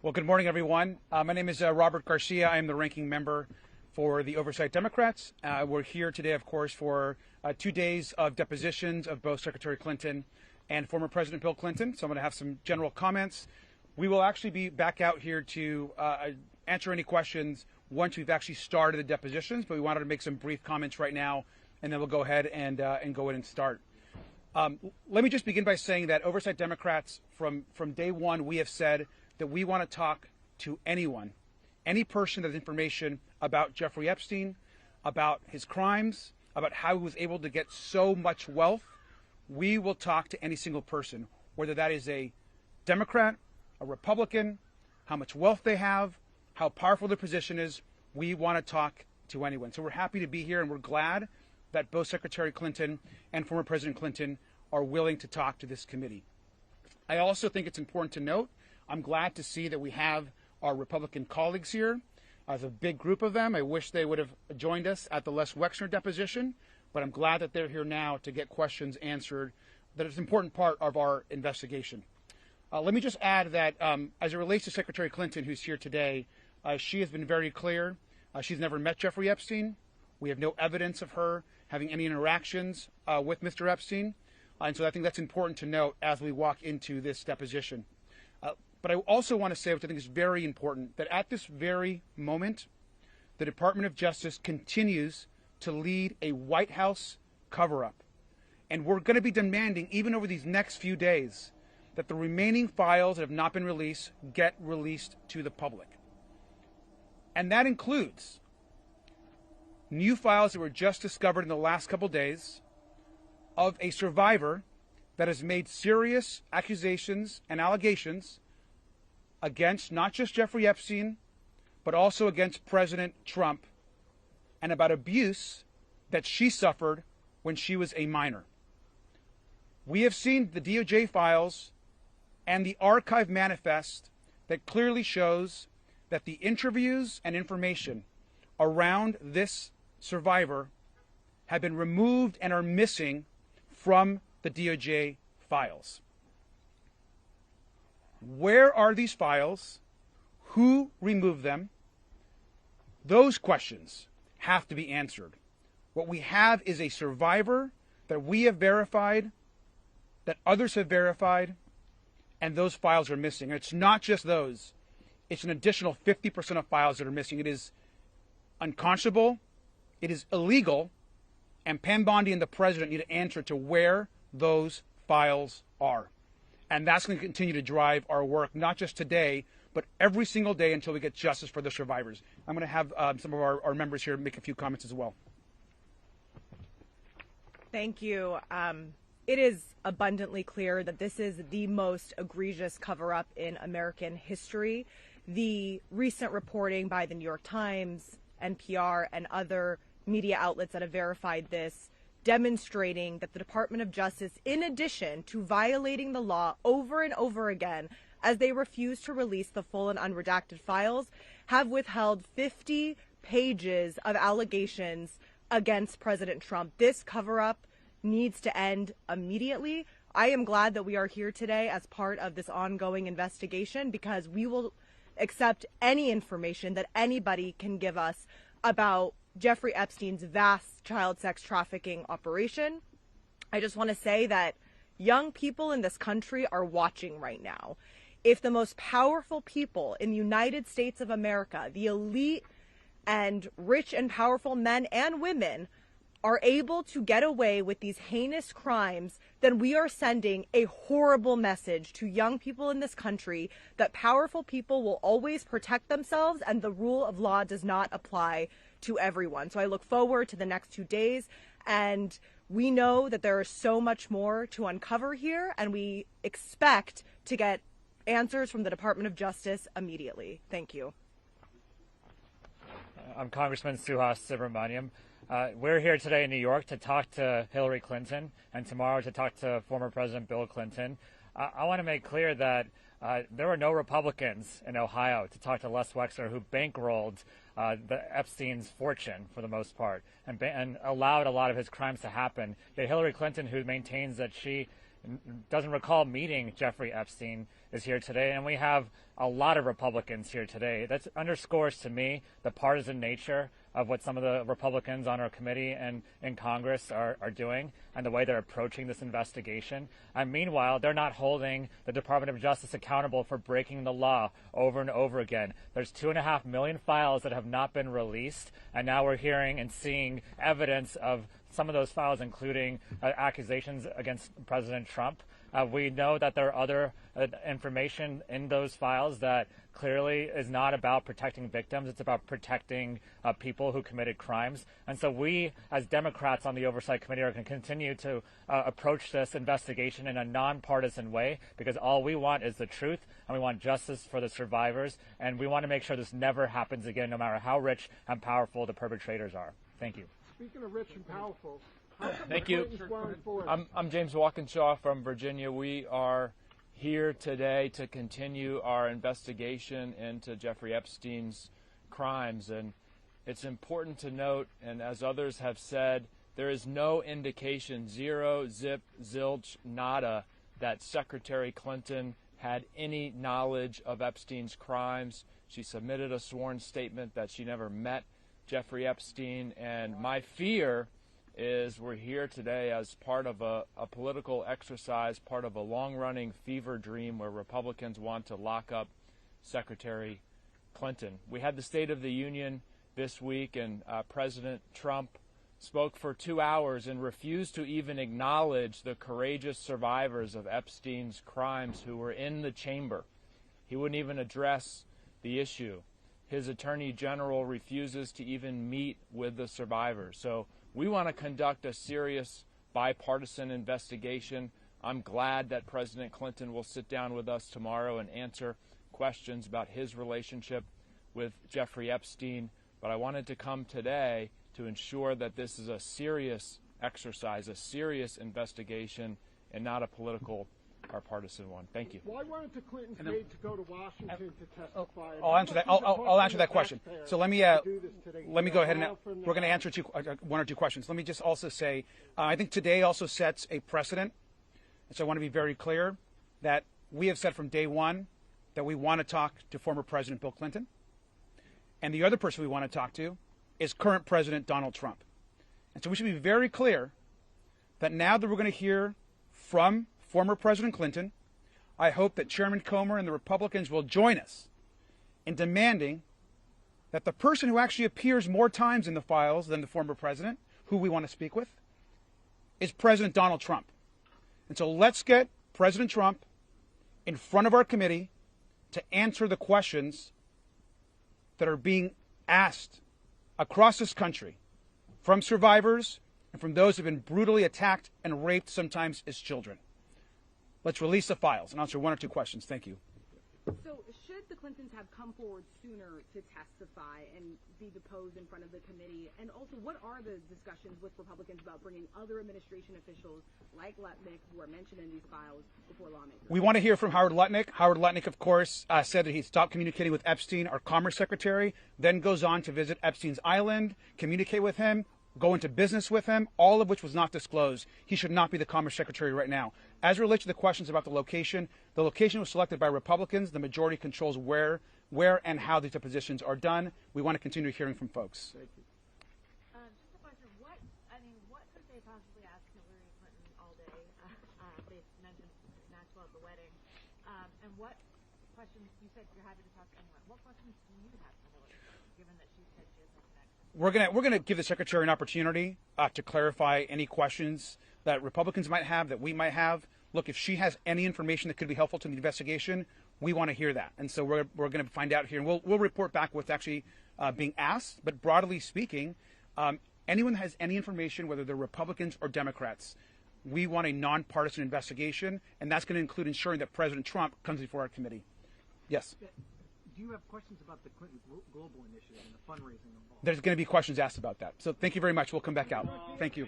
Well, good morning, everyone. My name is Robert Garcia. I am the ranking member for the Oversight Democrats. We're here today, of course, for 2 days of depositions of both Secretary Clinton and former President Bill Clinton. So I'm going to have some general comments. We will actually be back out here to answer any questions once we've actually started the depositions, but we wanted to make some brief comments right now, and then we'll go ahead and go in and start. Let me just begin by saying that Oversight Democrats, from day one, we have said that we want to talk to anyone, any person that has information about Jeffrey Epstein, about his crimes, about how he was able to get so much wealth. We will talk to any single person, whether that is a Democrat, a Republican, how much wealth they have, how powerful their position is. We want to talk to anyone. So we're happy to be here, and we're glad that both Secretary Clinton and former President Clinton are willing to talk to this committee. I also think it's important to note, I'm glad to see that we have our Republican colleagues here. There's a big group of them. I wish they would have joined us at the Les Wexner deposition, but I'm glad that they're here now to get questions answered. That is an important part of our investigation. Let me just add that as it relates to Secretary Clinton, who's here today, she has been very clear. She's never met Jeffrey Epstein. We have no evidence of her having any interactions with Mr. Epstein. And so I think that's important to note as we walk into this deposition. But I also want to say, which I think is very important, that at this very moment, the Department of Justice continues to lead a White House cover-up. And we're going to be demanding, even over these next few days, that the remaining files that have not been released get released to the public. And that includes new files that were just discovered in the last couple days of a survivor that has made serious accusations and allegations against not just Jeffrey Epstein, but also against President Trump, and about abuse that she suffered when she was a minor. We have seen the DOJ files and the archive manifest that clearly shows that the interviews and information around this survivor have been removed and are missing from the DOJ files. Where are these files? Who removed them? Those questions have to be answered. What we have is a survivor that we have verified, that others have verified, and those files are missing. And it's not just those. It's an additional 50% of files that are missing. It is unconscionable, it is illegal, and Pam Bondi and the president need to answer to where those files are. And that's going to continue to drive our work, not just today, but every single day until we get justice for the survivors. I'm going to have some of our members here make a few comments as well. Thank you. It is abundantly clear that this is the most egregious cover-up in American history. The recent reporting by the New York Times, NPR, and other media outlets that have verified this, demonstrating that the Department of Justice, in addition to violating the law over and over again, as they refuse to release the full and unredacted files, have withheld 50 pages of allegations against President Trump. This cover-up needs to end immediately. I am glad that we are here today as part of this ongoing investigation, because we will accept any information that anybody can give us about Jeffrey Epstein's vast child sex trafficking operation. I just want to say that young people in this country are watching right now. If the most powerful people in the United States of America, the elite and rich and powerful men and women, are able to get away with these heinous crimes, then we are sending a horrible message to young people in this country that powerful people will always protect themselves and the rule of law does not apply to everyone. So I look forward to the next 2 days, and we know that there is so much more to uncover here, and we expect to get answers from the Department of Justice immediately. Thank you. I'm Congressman Suhas Subramaniam. We're here today in New York to talk to Hillary Clinton, and tomorrow to talk to former President Bill Clinton. I want to make clear that there were no Republicans in Ohio to talk to Les Wexner, who bankrolled the Epstein's fortune for the most part, and allowed a lot of his crimes to happen. Yet Hillary Clinton, who maintains that she doesn't recall meeting Jeffrey Epstein is here today, and we have a lot of Republicans here today. That underscores to me the partisan nature of what some of the Republicans on our committee and in Congress are doing and the way they're approaching this investigation. And meanwhile, they're not holding the Department of Justice accountable for breaking the law over and over again. There's 2.5 million files that have not been released, and now we're hearing and seeing evidence of some of those files, including accusations against President Trump. We know that there are other information in those files that clearly is not about protecting victims. It's about protecting people who committed crimes. And so we, as Democrats on the Oversight Committee, are going to continue to approach this investigation in a nonpartisan way, because all we want is the truth, and we want justice for the survivors, and we want to make sure this never happens again, no matter how rich and powerful the perpetrators are. Thank you. Speaking of rich and powerful, thank you. I'm James Walkinshaw from Virginia. We are here today to continue our investigation into Jeffrey Epstein's crimes. And it's important to note, and as others have said, there is no indication, zero, zip, zilch, nada, that Secretary Clinton had any knowledge of Epstein's crimes. She submitted a sworn statement that she never met Jeffrey Epstein, and my fear is we're here today as part of a political exercise, part of a long-running fever dream where Republicans want to lock up Secretary Clinton. We had the State of the Union this week, and President Trump spoke for 2 hours and refused to even acknowledge the courageous survivors of Epstein's crimes who were in the chamber. He wouldn't even address the issue. His Attorney General refuses to even meet with the survivors. So we want to conduct a serious bipartisan investigation. I'm glad that President Clinton will sit down with us tomorrow and answer questions about his relationship with Jeffrey Epstein. But I wanted to come today to ensure that this is a serious exercise, a serious investigation, and not a political or partisan one. Thank you. Why weren't the Clintons made to go to Washington to testify? I'll answer that. I'll answer that question. So let me go ahead and we're going to answer one or two questions. Let me just also say, I think today also sets a precedent. So I want to be very clear that we have said from day one that we want to talk to former President Bill Clinton, and the other person we want to talk to is current President Donald Trump. And so we should be very clear that now that we're going to hear from former President Clinton, I hope that Chairman Comer and the Republicans will join us in demanding that the person who actually appears more times in the files than the former president, who we want to speak with, is President Donald Trump. And so let's get President Trump in front of our committee to answer the questions that are being asked across this country from survivors and from those who have been brutally attacked and raped, sometimes as children. Let's release the files and answer one or two questions. Thank you. So should the Clintons have come forward sooner to testify and be deposed in front of the committee? And also, what are the discussions with Republicans about bringing other administration officials like Lutnick, who are mentioned in these files, before lawmakers? We want to hear from Howard Lutnick. Howard Lutnick, of course, said that he stopped communicating with Epstein, our Commerce Secretary, then goes on to visit Epstein's island, communicate with him, go into business with him, all of which was not disclosed. He should not be the Commerce Secretary right now. As it relates to the questions about the location was selected by Republicans. The majority controls where and how these depositions are done. We want to continue hearing from folks. Thank you. Just a question. What could they possibly ask Hillary Clinton all day? They mentioned Maxwell at the wedding. And what questions, you said you're happy to talk to anyone. What questions do you have for Hillary, given that she said she has no connection? We're gonna give the Secretary an opportunity to clarify any questions that Republicans might have, that we might have. Look, if she has any information that could be helpful to the investigation, we want to hear that. And so we're going to find out here, and we'll report back what's actually being asked. But broadly speaking, anyone that has any information, whether they're Republicans or Democrats, we want a nonpartisan investigation, and that's going to include ensuring that President Trump comes before our committee. Yes. Do you have questions about the Clinton Global Initiative and the fundraising involved? There's going to be questions asked about that. So thank you very much. We'll come back out. Thank you.